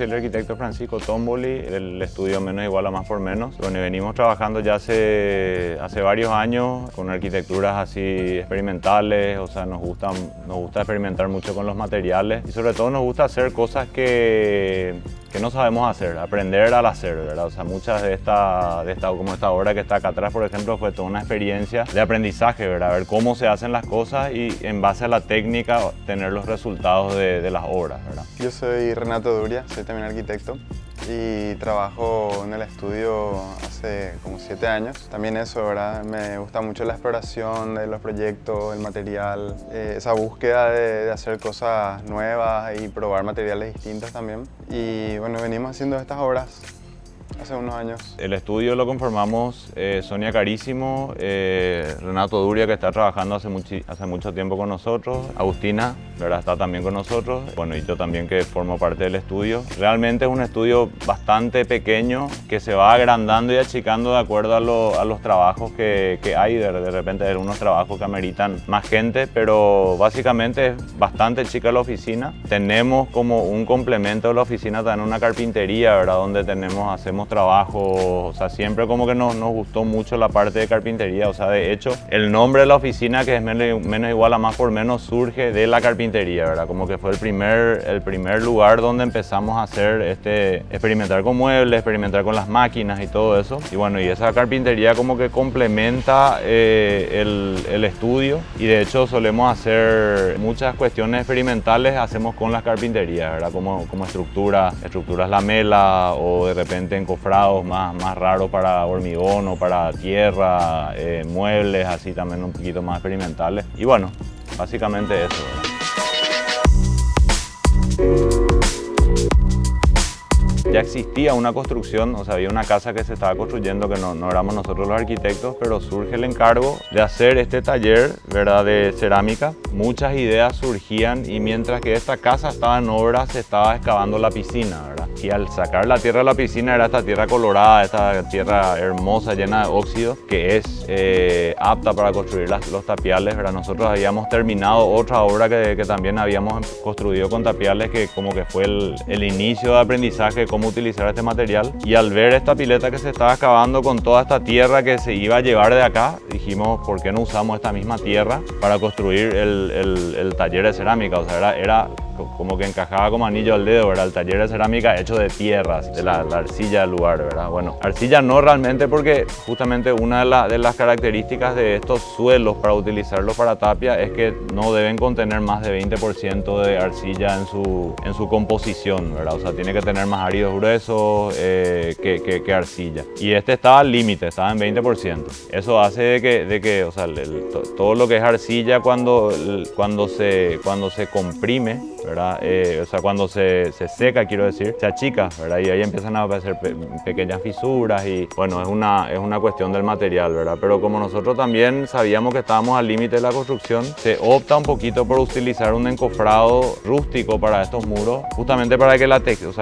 soy el arquitecto Francisco Tomboli, el estudio Menos Igual a Más por Menos. Bueno, y venimos trabajando ya hace varios años con arquitecturas así experimentales, o sea, nos gusta experimentar mucho con los materiales y sobre todo nos gusta hacer cosas que no sabemos hacer, aprender al hacer, ¿verdad? O sea, muchas de esta como esta obra que está acá atrás, por ejemplo, fue toda una experiencia de aprendizaje, ¿verdad? Ver cómo se hacen las cosas y en base a la técnica tener los resultados de las obras, ¿verdad? Yo soy Renato Duria, soy también arquitecto y trabajo en el estudio hace como 7 años. También eso, ¿verdad? Me gusta mucho la exploración de los proyectos, el material, esa búsqueda de hacer cosas nuevas y probar materiales distintos también. Y bueno, venimos haciendo estas obras hace unos años. El estudio lo conformamos Sonia Carísimo, Renato Duria, que está trabajando hace mucho tiempo con nosotros, Agustina, ¿verdad? Está también con nosotros, bueno, y yo también que formo parte del estudio. Realmente es un estudio bastante pequeño que se va agrandando y achicando de acuerdo a los trabajos que hay. De repente hay unos trabajos que ameritan más gente, pero básicamente es bastante chica la oficina. Tenemos como un complemento de la oficina también una carpintería, ¿verdad? Donde hacemos trabajo, o sea, siempre como que nos gustó mucho la parte de carpintería, o sea, de hecho, el nombre de la oficina, que es Menos Igual a Más por Menos, surge de la carpintería, ¿verdad? Como que fue el primer lugar donde empezamos a hacer experimentar con muebles, experimentar con las máquinas y todo eso, y bueno, y esa carpintería como que complementa el estudio, y de hecho solemos hacer muchas cuestiones experimentales, hacemos con las carpinterías, ¿verdad? Como estructuras lamela o de repente encofrados más raros para hormigón o para tierra, muebles así también un poquito más experimentales. Y bueno, básicamente eso, ¿verdad? Ya existía una construcción, o sea, había una casa que se estaba construyendo que no éramos nosotros los arquitectos, pero surge el encargo de hacer este taller, ¿verdad?, de cerámica. Muchas ideas surgían y mientras que esta casa estaba en obra se estaba excavando la piscina, ¿verdad? Y al sacar la tierra de la piscina era esta tierra colorada, esta tierra hermosa, llena de óxido, que es apta para construir los tapiales, ¿verdad? Nosotros habíamos terminado otra obra que también habíamos construido con tapiales, que como que fue el inicio de aprendizaje, cómo utilizar este material. Y al ver esta pileta que se estaba excavando con toda esta tierra que se iba a llevar de acá, dijimos, ¿por qué no usamos esta misma tierra para construir el taller de cerámica? O sea, era como que encajaba como anillo al dedo, ¿verdad? El taller de cerámica hecho de tierras, de la arcilla del lugar, ¿verdad? Bueno, arcilla no realmente, porque justamente una de las características de estos suelos para utilizarlos para tapia es que no deben contener más de 20% de arcilla en su composición, ¿verdad? O sea, tiene que tener más áridos gruesos que arcilla. Y este estaba al límite, estaba en 20%. Eso hace de que o sea, todo lo que es arcilla cuando se comprime, ¿verdad? O sea, cuando se seca, quiero decir, se achica, ¿verdad? Y ahí empiezan a aparecer pequeñas fisuras y, bueno, es una cuestión del material, ¿verdad? Pero como nosotros también sabíamos que estábamos al límite de la construcción, se opta un poquito por utilizar un encofrado rústico para estos muros, justamente para que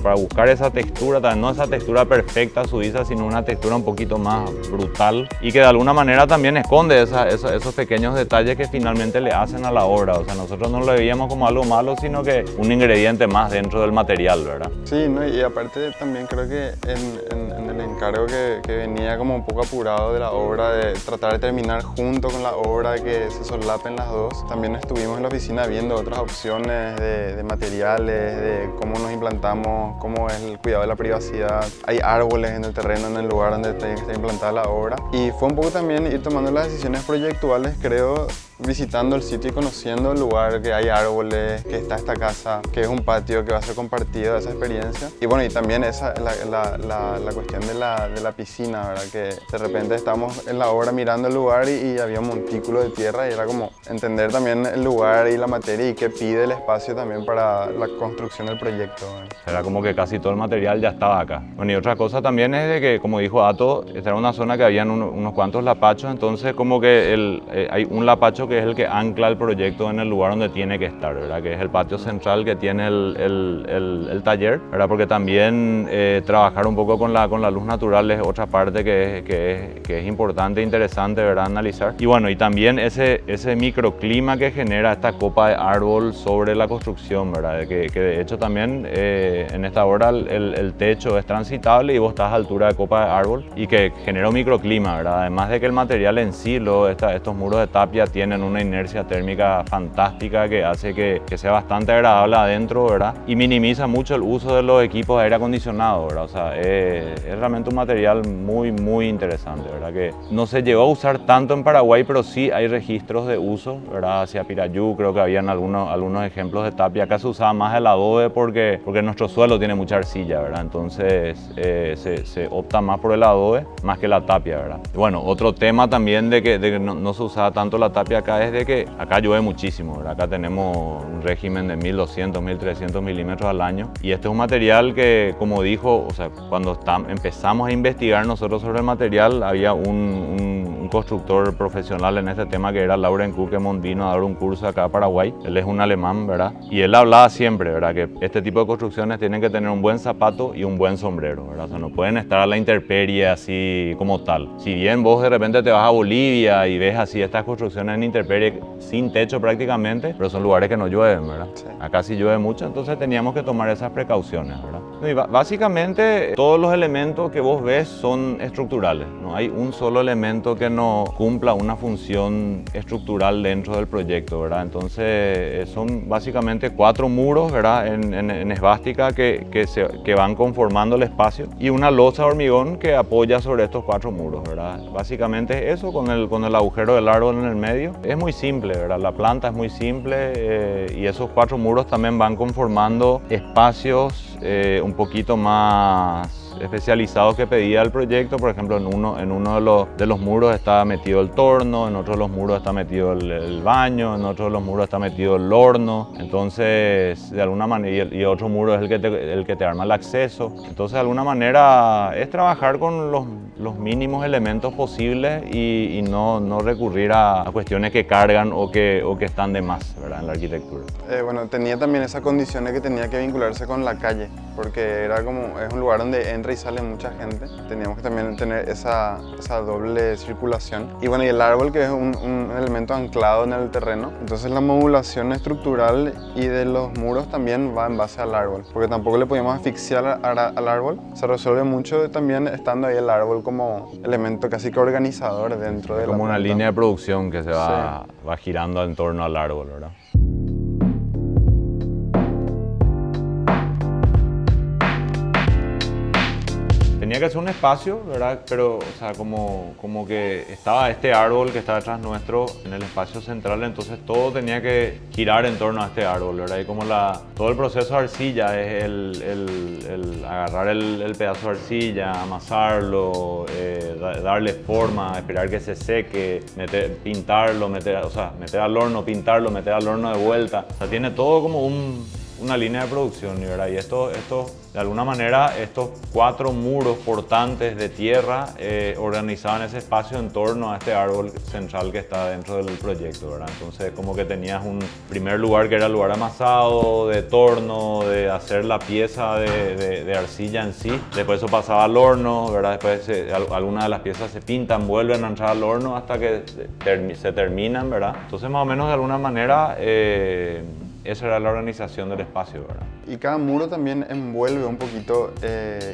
para buscar esa textura, no esa textura perfecta suiza, sino una textura un poquito más brutal y que de alguna manera también esconde esos pequeños detalles que finalmente le hacen a la obra. O sea, nosotros no lo veíamos como algo malo, sino que un ingrediente más dentro del material, ¿verdad? Sí, ¿no? Y aparte también creo que en el encargo que venía como un poco apurado de la obra, de tratar de terminar junto con la obra, que se solapen las dos, también estuvimos en la oficina viendo otras opciones de materiales, de cómo nos implantamos, cómo es el cuidado de la privacidad. Hay árboles en el terreno, en el lugar donde tiene que estar implantada la obra. Y fue un poco también ir tomando las decisiones proyectuales, creo, visitando el sitio y conociendo el lugar, que hay árboles, que está esta casa, que es un patio que va a ser compartido, esa experiencia. Y bueno, y también la cuestión de la piscina, ¿verdad? Que de repente estamos en la obra mirando el lugar y había un montículo de tierra y era como entender también el lugar y la materia y qué pide el espacio también para la construcción del proyecto, ¿verdad? Era como que casi todo el material ya estaba acá. Bueno, y otra cosa también es de que, como dijo Ato, esta era una zona que habían unos cuantos lapachos, entonces como que hay un lapacho que es el que ancla el proyecto en el lugar donde tiene que estar, ¿verdad? Que es el patio central que tiene el taller, ¿verdad? Porque también trabajar un poco con la luz natural es otra parte que es importante e interesante, ¿verdad? Analizar. Y bueno, y también ese microclima que genera esta copa de árbol sobre la construcción, ¿verdad? Que de hecho también en esta hora el techo es transitable y vos estás a altura de copa de árbol y que genera un microclima, ¿verdad? Además de que el material en sí, estos muros de tapia tienen una inercia térmica fantástica que hace que sea bastante agradable adentro, ¿verdad? Y minimiza mucho el uso de los equipos de aire acondicionado, ¿verdad? O sea, es realmente un material muy interesante, ¿verdad? Que no se llegó a usar tanto en Paraguay, pero sí hay registros de uso, ¿verdad? Hacia Pirayú creo que habían algunos ejemplos de tapia. Acá se usaba más el adobe porque nuestro suelo tiene mucha arcilla, ¿verdad? Entonces se opta más por el adobe más que la tapia, ¿verdad? Y bueno, otro tema también de que no se usaba tanto la tapia acá es de que acá llueve muchísimo, ¿verdad? Acá tenemos un régimen de 1200, 1300 milímetros al año y este es un material que, como dijo, o sea, cuando empezamos a investigar nosotros sobre el material, había un constructor profesional en este tema que era Lauren Kukemont, vino a dar un curso acá a Paraguay. Él es un alemán, ¿verdad? Y él hablaba siempre, ¿verdad? Que este tipo de construcciones tienen que tener un buen zapato y un buen sombrero, ¿verdad? O sea, no pueden estar a la intemperie así como tal. Si bien vos de repente te vas a Bolivia y ves así estas construcciones en intemperie sin techo prácticamente, pero son lugares que no llueven, ¿verdad? Sí. Acá sí llueve mucho, entonces teníamos que tomar esas precauciones, ¿verdad? Y básicamente todos los elementos que vos ves son estructurales, no hay un solo elemento que no cumpla una función estructural dentro del proyecto, ¿verdad? Entonces son básicamente 4 muros, ¿verdad? En esvástica que van conformando el espacio y una losa de hormigón que apoya sobre estos 4 muros, ¿verdad? Básicamente eso con el agujero del árbol en el medio. Es muy simple, ¿verdad? La planta es muy simple y esos 4 muros también van conformando espacios un poquito más especializados que pedía el proyecto. Por ejemplo, en uno de los muros está metido el torno, en otro de los muros está metido el baño, en otro de los muros está metido el horno. Entonces, de alguna manera, y otro muro es el que te arma el acceso. Entonces, de alguna manera, es trabajar con los mínimos elementos posibles y no recurrir a cuestiones que cargan o que están de más, ¿verdad? En la arquitectura. Bueno, tenía también esa condición de que tenía que vincularse con la calle, porque es un lugar donde entra y sale mucha gente. Teníamos que también tener esa doble circulación. Y bueno, y el árbol, que es un elemento anclado en el terreno. Entonces la modulación estructural y de los muros también va en base al árbol, porque tampoco le podíamos asfixiar al árbol. Se resuelve mucho también estando ahí el árbol como elemento casi que organizador dentro de la como una planta. línea de producción que se va girando en torno al árbol, ¿verdad? Tenía que ser un espacio, ¿verdad? Pero, o sea, como que estaba este árbol que está detrás nuestro en el espacio central, entonces todo tenía que girar en torno a este árbol, ¿verdad? Y como todo el proceso de arcilla es el agarrar el pedazo de arcilla, amasarlo, darle forma, esperar que se seque, pintarlo, meter al horno, pintarlo, meter al horno de vuelta. O sea, tiene todo como una línea de producción, ¿verdad? Y esto, de alguna manera, estos 4 muros portantes de tierra organizaban ese espacio en torno a este árbol central que está dentro del proyecto, ¿verdad? Entonces, como que tenías un primer lugar que era el lugar amasado, de torno, de hacer la pieza de arcilla en sí. Después eso pasaba al horno, ¿verdad? Después algunas de las piezas se pintan, vuelven a entrar al horno hasta que se terminan, ¿verdad? Entonces, más o menos, de alguna manera, esa era la organización del espacio, ¿verdad? Y cada muro también envuelve un poquito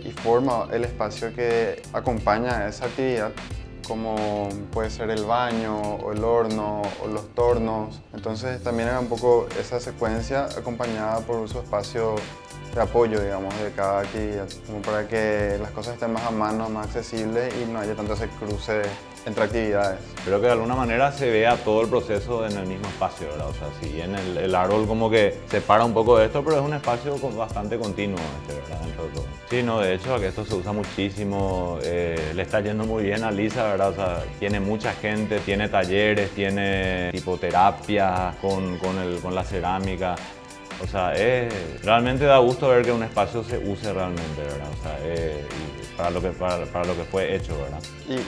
y forma el espacio que acompaña a esa actividad, como puede ser el baño, o el horno, o los tornos. Entonces también era un poco esa secuencia acompañada por su espacio de apoyo, digamos, de cada actividad, como para que las cosas estén más a mano, más accesibles y no haya tanto ese cruce entre actividades. Creo que de alguna manera se vea todo el proceso en el mismo espacio, ¿verdad? O sea, si bien el árbol como que separa un poco de esto, pero es un espacio bastante continuo, ¿verdad? Dentro de todo. Sí, no, de hecho, esto se usa muchísimo, le está yendo muy bien a Lisa, ¿verdad? O sea, tiene mucha gente, tiene talleres, tiene tipo terapia con la cerámica. O sea, realmente da gusto ver que un espacio se use realmente, ¿verdad? O sea, y para lo que fue hecho, ¿verdad?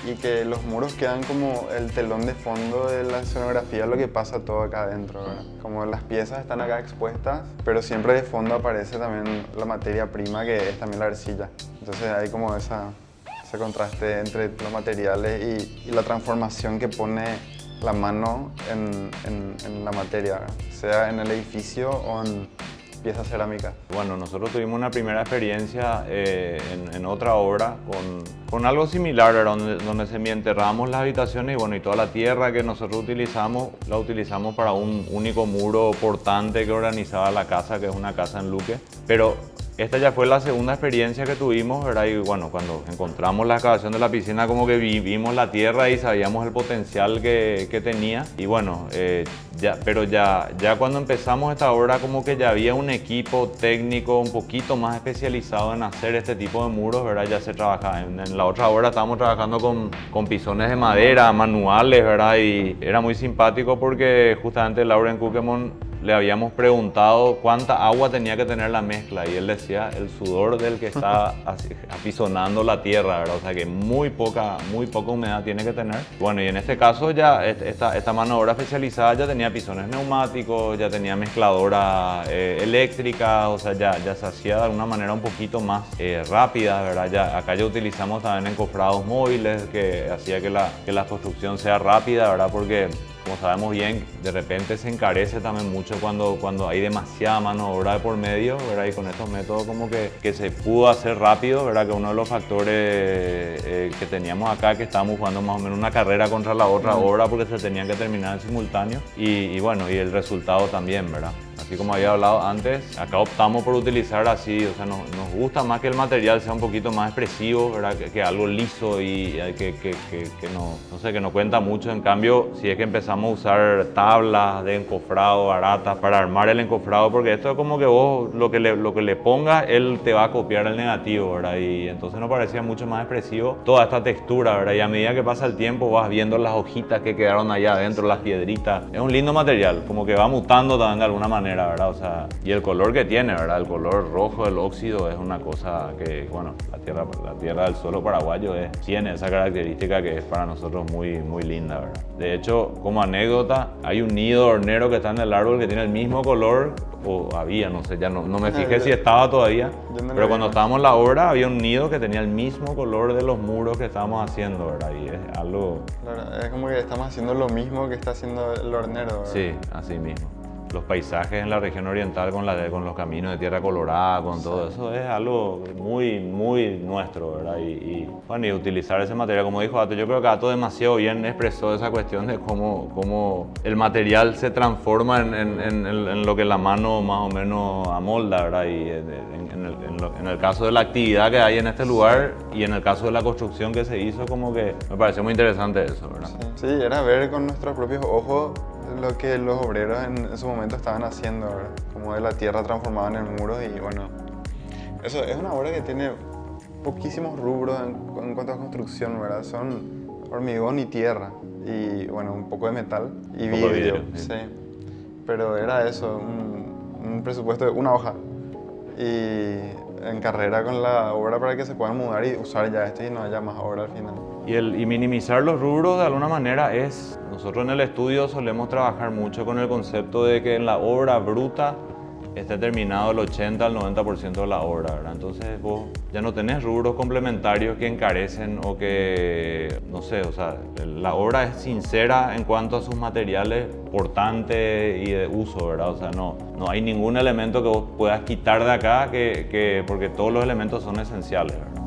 Y que los muros quedan como el telón de fondo de la escenografía, lo que pasa todo acá adentro, ¿verdad? Como las piezas están acá expuestas, pero siempre de fondo aparece también la materia prima, que es también la arcilla. Entonces hay como ese contraste entre los materiales y la transformación que pone la mano en la materia, ¿verdad? Sea en el edificio o en piezas cerámicas. Bueno, nosotros tuvimos una primera experiencia en otra obra con algo similar, ¿verdad? Donde semienterramos las habitaciones y bueno, y toda la tierra que nosotros utilizamos, la utilizamos para un único muro portante que organizaba la casa, que es una casa en Luque. Pero esta ya fue la segunda experiencia que tuvimos, ¿verdad? Y bueno, cuando encontramos la excavación de la piscina, como que vimos la tierra y sabíamos el potencial que tenía. Y bueno, pero ya cuando empezamos esta obra, como que ya había un equipo técnico un poquito más especializado en hacer este tipo de muros, ¿verdad? Ya se trabajaba. En la otra obra estábamos trabajando con pisones de madera, manuales, ¿verdad? Y era muy simpático porque justamente Lauren Kukemon le habíamos preguntado cuánta agua tenía que tener la mezcla y él decía el sudor del que está apisonando la tierra, ¿verdad? O sea que muy poca humedad tiene que tener. Bueno, y en este caso ya esta mano de obra especializada ya tenía pisones neumáticos, ya tenía mezcladora eléctrica, o sea ya se hacía de alguna manera un poquito más rápida, ¿verdad? Acá ya utilizamos también encofrados móviles que hacía que la construcción sea rápida, ¿verdad? Porque como sabemos bien, de repente se encarece también mucho cuando hay demasiada mano de obra de por medio, ¿verdad? Y con estos métodos como que se pudo hacer rápido, ¿verdad? Que uno de los factores que teníamos acá, que estábamos jugando más o menos una carrera contra la otra obra porque se tenían que terminar en simultáneo y bueno, y el resultado también, ¿verdad? Así como había hablado antes, acá optamos por utilizar así, o sea, nos gusta más que el material sea un poquito más expresivo, ¿verdad? Que algo liso y que no cuenta mucho. En cambio, si es que empezamos a usar tablas de encofrado baratas para armar el encofrado, porque esto es como que vos lo que le pongas, él te va a copiar el negativo, ¿verdad? Y entonces nos parecía mucho más expresivo toda esta textura, ¿verdad? Y a medida que pasa el tiempo vas viendo las hojitas que quedaron allá adentro, las piedritas. Es un lindo material, como que va mutando también de alguna manera, ¿verdad? O sea, y el color que tiene, ¿verdad? El color rojo del óxido es una cosa que, bueno, la tierra del suelo paraguayo tiene esa característica que es para nosotros muy, muy linda, ¿verdad? De hecho, como anécdota, hay un nido de hornero que está en el árbol que tiene el mismo color, o había, no sé, ya no me fijé si estaba todavía, pero cuando estábamos en la obra había un nido que tenía el mismo color de los muros que estábamos haciendo, ¿verdad? Y es algo... Claro, es como que estamos haciendo lo mismo que está haciendo el hornero, ¿verdad? Sí, así mismo. Los paisajes en la región oriental con los caminos de tierra colorada, con todo eso, es algo muy, muy nuestro, ¿verdad? Bueno, y utilizar ese material, como dijo Ato, yo creo que Ato demasiado bien expresó esa cuestión de cómo el material se transforma en lo que la mano más o menos amolda, ¿verdad? Y en el caso de la actividad que hay en este lugar y en el caso de la construcción que se hizo, como que me pareció muy interesante eso, ¿verdad? Sí, era ver con nuestros propios ojos lo que los obreros en su momento estaban haciendo, ¿verdad? Como de la tierra transformada en muros y bueno, eso es una obra que tiene poquísimos rubros en cuanto a construcción, ¿verdad? Son hormigón y tierra y bueno, un poco de metal y vidrio, sí. Pero era eso, un presupuesto de una hoja y en carrera con la obra para que se puedan mudar y usar ya esto y no haya más obra al final. Y minimizar los rubros de alguna manera nosotros en el estudio solemos trabajar mucho con el concepto de que en la obra bruta esté terminado el 80 al 90% de la obra, ¿verdad? Entonces vos ya no tenés rubros complementarios que encarecen o que, no sé, o sea, la obra es sincera en cuanto a sus materiales portantes y de uso, ¿verdad? O sea, no hay ningún elemento que vos puedas quitar de acá porque todos los elementos son esenciales, ¿verdad?